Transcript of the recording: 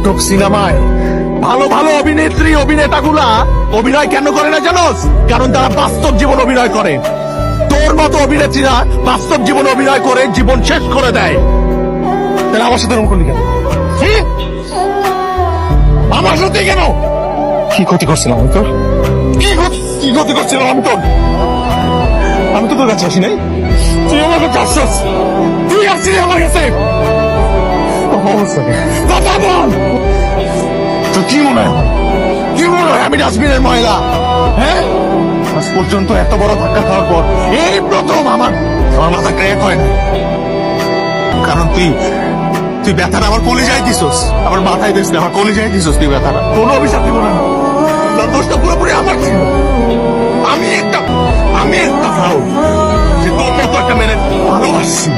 নাটক সিনেমায় ভালো ভালো অভিনেত্রী অভিনেতাগুলা অভিনয় কেন করে না জানোস? কারণ তারা বাস্তব জীবন অভিনয় করে। তোর মতো অভিনেত্রীরা বাস্তব জীবন অভিনয় করে জীবন শেষ করে দেয়। তাহলে আমার সাথে এরকম করলি কেন? আমার সাথে কেন? কি ক্ষতি করছিলাম আমি তোর? কি ক্ষতি করছিলাম আমি তোর? আমি তো তোর কাছে আসি নাই, তুই আমার কাছে আসছিস। তুই আসছিলি আমার কাছে। কথা বল, তো কি মনে হয়? কি মনে হয় আমি ডাস্টবিনের ময়লা? হ্যাঁ, আজ পর্যন্ত এত বড় ধাক্কা খাওয়ার পর এই প্রথম আমার মাথা ক্র্যাক হয় না। কারণ তুই ব্যথাটা আমার কলিজায় দিছস, আমার মাথায় দিস না, আমার কলিজায় দিছস তুই ব্যথাটা। কোনো অভিশাপ দিব না, তার দোষটা পুরোপুরি আমার ছিল। আমি একটা ভাও যে তোর মতো একটা মেনে ভালোবাসছি।